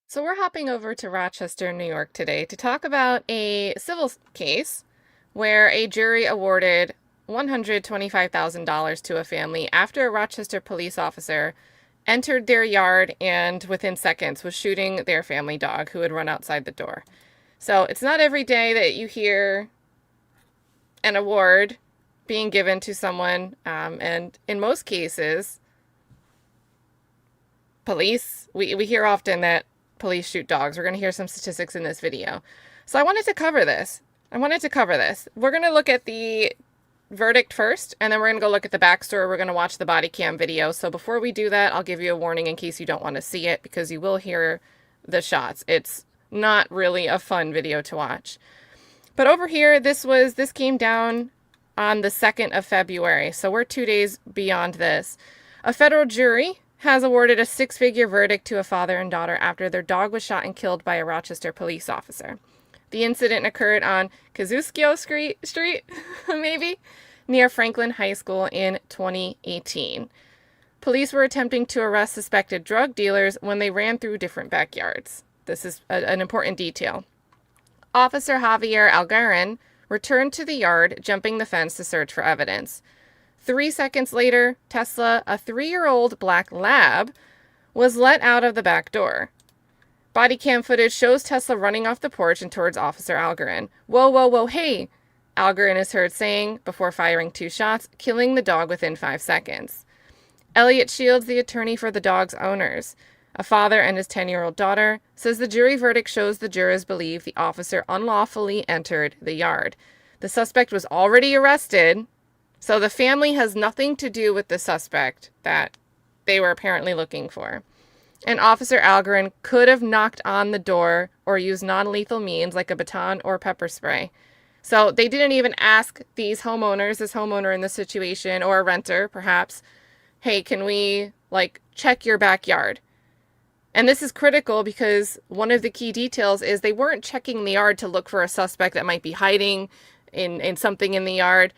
So we're hopping over to Rochester, New York today to talk about a civil case where a jury awarded $125,000 to a family after a Rochester police officer entered their yard and within seconds was shooting their family dog who had run outside the door. So it's not every day that you hear an award being given to someone, and in most cases, we hear often that police shoot dogs. We're going to hear some statistics in this video. So I wanted to cover this. We're going to look at the verdict first, and then we're going to go look at the backstory. We're going to watch the body cam video. So before we do that, I'll give you a warning in case you don't want to see it, because you will hear the shots. It's not really a fun video to watch. But over here, this came down on the 2nd of February. So we're 2 days beyond this. A federal jury has awarded a 6-figure verdict to a father and daughter after their dog was shot and killed by a Rochester police officer. The incident occurred on Kosciuszko Street, maybe, near Franklin High School in 2018. Police were attempting to arrest suspected drug dealers when they ran through different backyards. This is an important detail. Officer Javier Algarin returned to the yard, jumping the fence to search for evidence. 3 seconds later, Tesla, a 3-year-old black lab, was let out of the back door. Body cam footage shows Tesla running off the porch and towards Officer Algarin. "Whoa, whoa, whoa, hey," Algarin is heard saying before firing 2 shots, killing the dog within 5 seconds. Elliot Shields, the attorney for the dog's owners, a father and his 10-year-old daughter, says the jury verdict shows the jurors believe the officer unlawfully entered the yard. The suspect was already arrested, so the family has nothing to do with the suspect that they were apparently looking for. And Officer Algarin could have knocked on the door or used non-lethal means like a baton or pepper spray. So they didn't even ask this homeowner in this situation, or a renter perhaps, "Hey, can we check your backyard?" And this is critical because one of the key details is they weren't checking the yard to look for a suspect that might be hiding in something in the yard.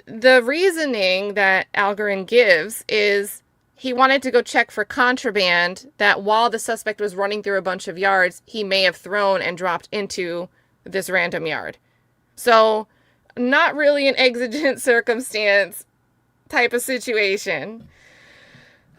The reasoning that Algarin gives is he wanted to go check for contraband that while the suspect was running through a bunch of yards, he may have thrown and dropped into this random yard. So not really an exigent circumstance type of situation.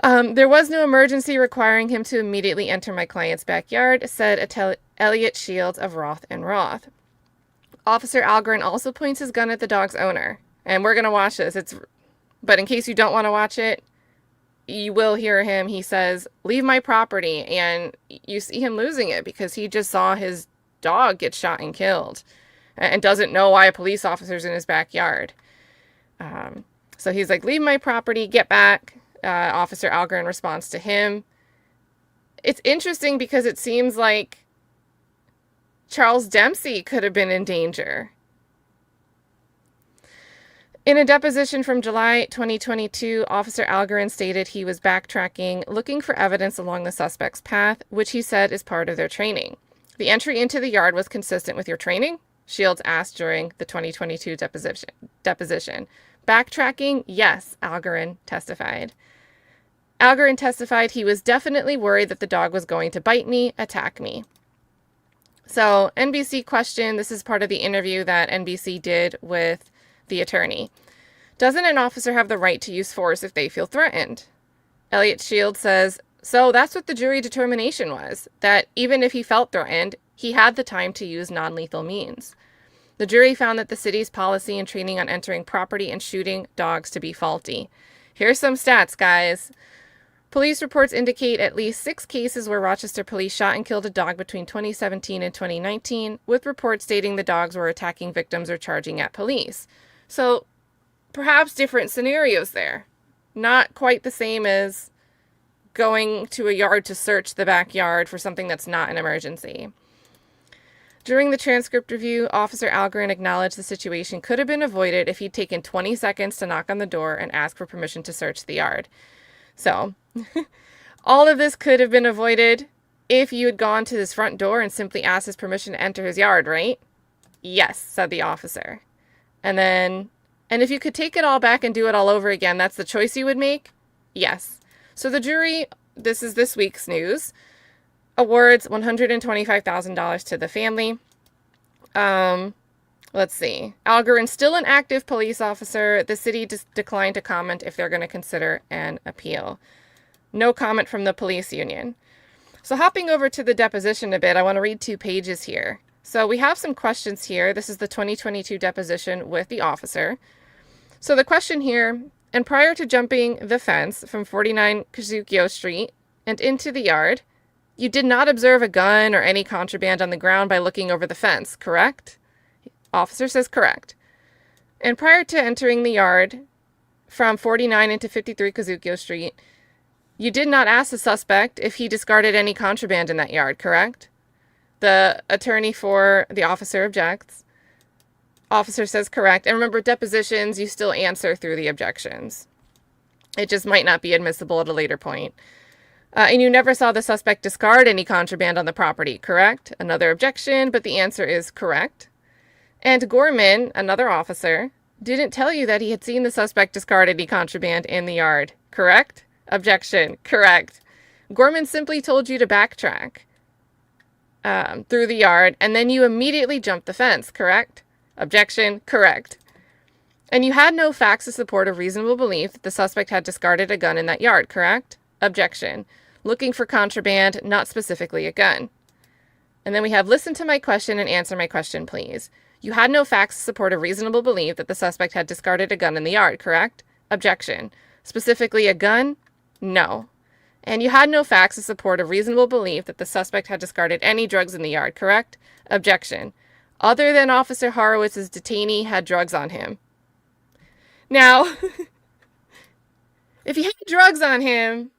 There was no emergency requiring him to immediately enter my client's backyard, said Elliot Shields of Roth & Roth. Officer Algarin also points his gun at the dog's owner. And we're going to watch this. But in case you don't want to watch it, you will hear him. He says, "Leave my property." And you see him losing it because he just saw his dog get shot and killed and doesn't know why a police officer's in his backyard. So he's like, "Leave my property, get back." Officer Algarin responds to him. It's interesting because it seems like Charles Dempsey could have been in danger. In a deposition from July 2022, Officer Algarin stated he was backtracking, looking for evidence along the suspect's path, which he said is part of their training. "The entry into the yard was consistent with your training?" Shields asked during the 2022 deposition. "Backtracking? Yes," Algarin testified. Algarin testified he was definitely worried that the dog was going to bite me, attack me. So NBC questioned, this is part of the interview that NBC did with the attorney. "Doesn't an officer have the right to use force if they feel threatened?" Elliot Shields says, "So that's what the jury determination was, that even if he felt threatened, he had the time to use non-lethal means. The jury found that the city's policy and training on entering property and shooting dogs to be faulty." Here's some stats, guys. Police reports indicate at least 6 cases where Rochester police shot and killed a dog between 2017 and 2019, with reports stating the dogs were attacking victims or charging at police. So perhaps different scenarios there. Not quite the same as going to a yard to search the backyard for something that's not an emergency. During the transcript review, Officer Algarin acknowledged the situation could have been avoided if he'd taken 20 seconds to knock on the door and ask for permission to search the yard. So all of this could have been avoided if you had gone to his front door and simply asked his permission to enter his yard, right? "Yes," said the officer. And if you could take it all back and do it all over again, that's the choice you would make? Yes. So the jury, this is this week's news, awards $125,000 to the family. Let's see. Algarin's still an active police officer. The city declined to comment if they're going to consider an appeal. No comment from the police union. So hopping over to the deposition a bit, I want to read 2 pages here. So we have some questions here. This is the 2022 deposition with the officer. So the question here, and prior to jumping the fence from 49 Kosciuszko Street and into the yard, you did not observe a gun or any contraband on the ground by looking over the fence, correct? Officer says correct. And prior to entering the yard from 49 into 53 Kosciuszko Street, you did not ask the suspect if he discarded any contraband in that yard, correct? The attorney for the officer objects. Officer says correct. And remember, depositions, you still answer through the objections. It just might not be admissible at a later point. And you never saw the suspect discard any contraband on the property, correct? Another objection, but the answer is correct. And Gorman, another officer, didn't tell you that he had seen the suspect discard any contraband in the yard, correct? Objection, correct. Gorman simply told you to backtrack through the yard, and then you immediately jumped the fence, correct? Objection, correct. And you had no facts to support a reasonable belief that the suspect had discarded a gun in that yard, correct? Objection. Looking for contraband, not specifically a gun. And then we have listen to my question and answer my question, please. You had no facts to support a reasonable belief that the suspect had discarded a gun in the yard, correct? Objection. Specifically a gun? No. And you had no facts to support a reasonable belief that the suspect had discarded any drugs in the yard, correct? Objection. Other than Officer Horowitz's detainee had drugs on him. Now, if he had drugs on him,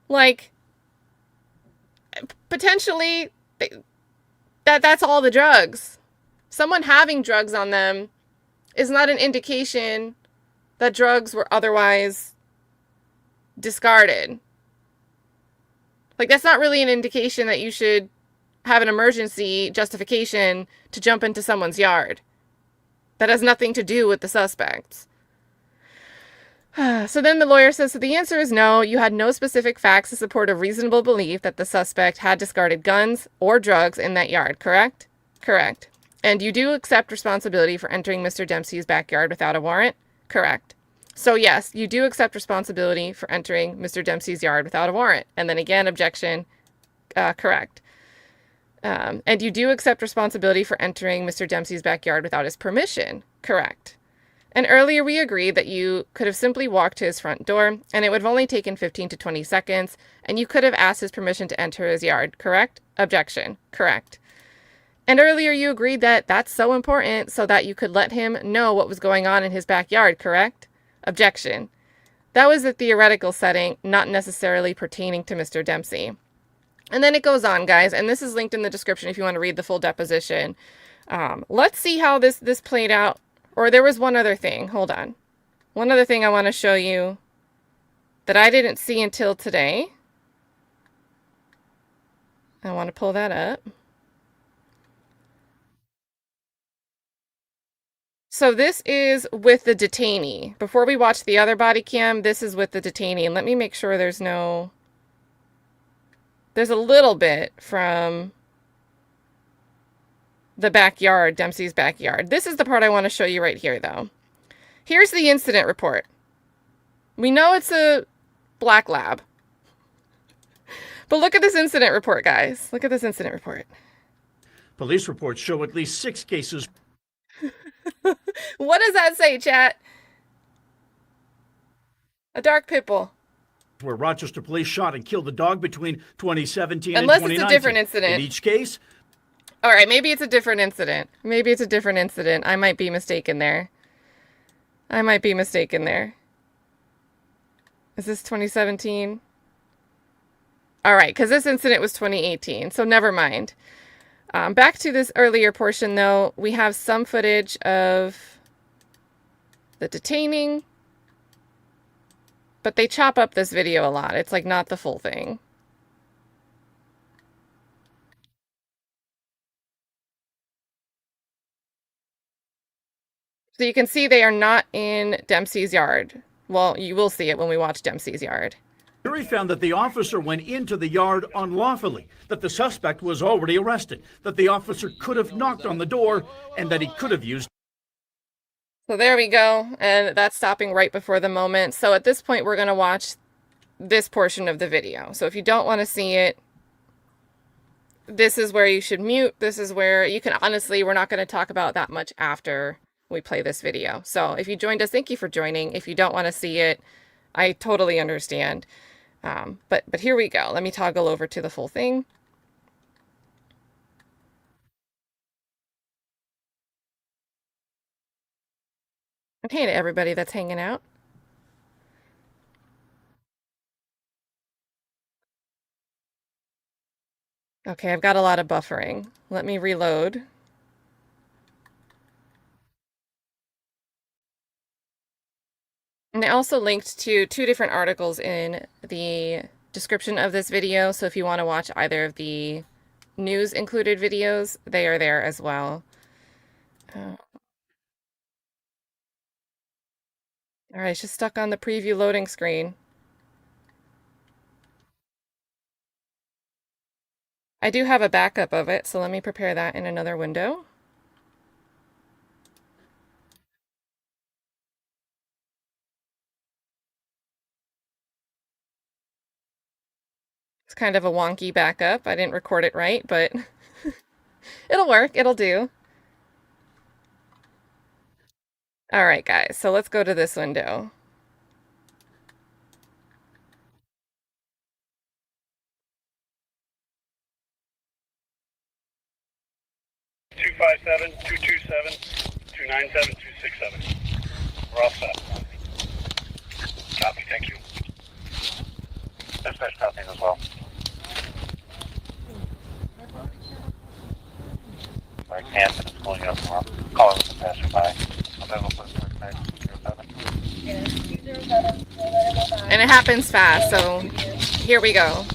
like, potentially, that's all the drugs. Someone having drugs on them is not an indication that drugs were otherwise discarded. Like, that's not really an indication that you should have an emergency justification to jump into someone's yard. That has nothing to do with the suspects. So then the lawyer says, so the answer is no. You had no specific facts to support a reasonable belief that the suspect had discarded guns or drugs in that yard, correct? Correct. And you do accept responsibility for entering Mr. Dempsey's backyard without a warrant? Correct. So yes, you do accept responsibility for entering Mr. Dempsey's yard without a warrant. And then again, objection, correct. And you do accept responsibility for entering Mr. Dempsey's backyard without his permission? Correct. And earlier we agreed that you could have simply walked to his front door and it would have only taken 15 to 20 seconds and you could have asked his permission to enter his yard, correct? Objection, correct. And earlier you agreed that that's so important so that you could let him know what was going on in his backyard, correct? Objection. That was a theoretical setting, not necessarily pertaining to Mr. Dempsey. And then it goes on, guys, and this is linked in the description if you want to read the full deposition. Let's see how this played out. Or there was one other thing. Hold on. One other thing I want to show you that I didn't see until today. I want to pull that up. So this is with the detainee. Before we watch the other body cam, this is with the detainee. And let me make sure there's a little bit from the backyard, Dempsey's backyard. This is the part I want to show you right here, though. Here's the incident report. We know it's a black lab. But look at this incident report, guys. Look at this incident report. Police reports show at least 6 cases. What does that say, chat? A dark pit bull. Where Rochester police shot and killed a dog between 2017 and 2019. Unless it's a different incident. In each case. All right, maybe it's a different incident. Maybe it's a different incident. I might be mistaken there. Is this 2017? All right, because this incident was 2018, so never mind. Back to this earlier portion, though, we have some footage of the detaining, but they chop up this video a lot. It's like not the full thing. So you can see they are not in Dempsey's yard. Well, you will see it when we watch Dempsey's yard. jury found that the officer went into the yard unlawfully, that the suspect was already arrested, that the officer could have knocked on the door, and that he could have used. So there we go, and that's stopping right before the moment. So at this point, we're going to watch this portion of the video. So if you don't want to see it, this is where you should mute. This is where you can, honestly, we're not going to talk about that much after we play this video. So if you joined us, thank you for joining. If you don't want to see it, I totally understand. But here we go. Let me toggle over to the full thing. And hey to everybody that's hanging out. Okay, I've got a lot of buffering. Let me reload. And I also linked to 2 different articles in the description of this video, so if you want to watch either of the news included videos, they are there as well. All right, it's just stuck on the preview loading screen. I do have a backup of it, so let me prepare that in another window. It's kind of a wonky backup. I didn't record it right, but it'll work. It'll do. All right, guys, so let's go to this window. (257) 227 297 267. We're all set. Copy, thank you. Dispatch copying as well. Right, Hanson is pulling up tomorrow. Calling with the passerby. And it happens fast, so here we go.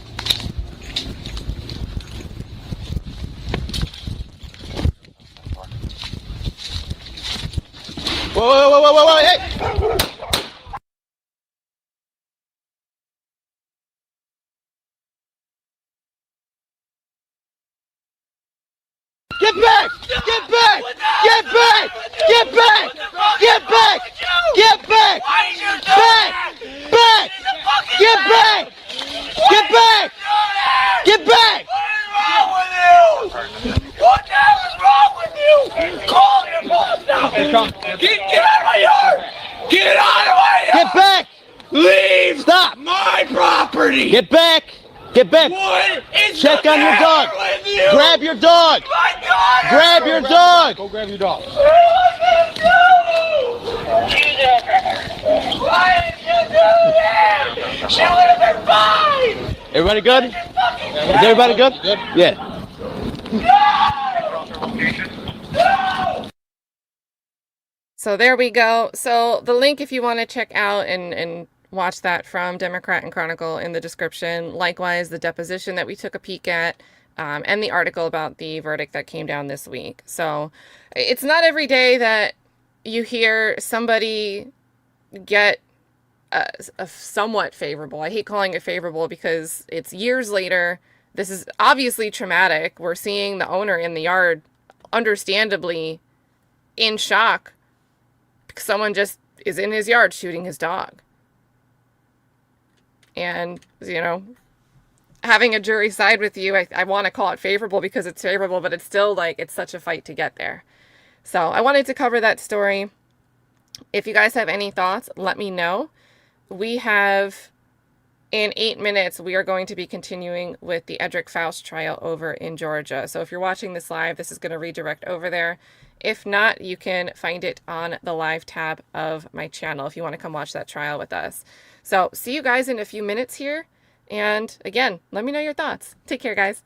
Whoa, hey! Get back! Get back! Get back! Get back! Get back! Get back! Back! Back! Get back! Get back! Get back! What the hell is wrong with you? Call your boss now! Get out of my yard! Get out of my yard! Get back! Leave! Stop! My property! Get back! Get back! What is Check the on your matter dog! with you? Grab your dog! My daughter! Grab your dog! Go grab your dog. What did you do? Why did you do that? She would have been fine! Everybody good? Is everybody good? Good. Yeah. So there we go. So the link, if you want to check out and watch that from Democrat and Chronicle in the description. Likewise, the deposition that we took a peek at, and the article about the verdict that came down this week. So it's not every day that you hear somebody get a somewhat favorable. I hate calling it favorable because it's years later. This is obviously traumatic. We're seeing the owner in the yard, understandably in shock. Someone just is in his yard shooting his dog. And, you know, having a jury side with you, I want to call it favorable because it's favorable, but it's still like, it's such a fight to get there. So I wanted to cover that story. If you guys have any thoughts, let me know. We have, in 8 minutes, we are going to be continuing with the Edric Faust trial over in Georgia. So if you're watching this live, this is going to redirect over there. If not, you can find it on the live tab of my channel if you want to come watch that trial with us. So see you guys in a few minutes here. And again, let me know your thoughts. Take care, guys.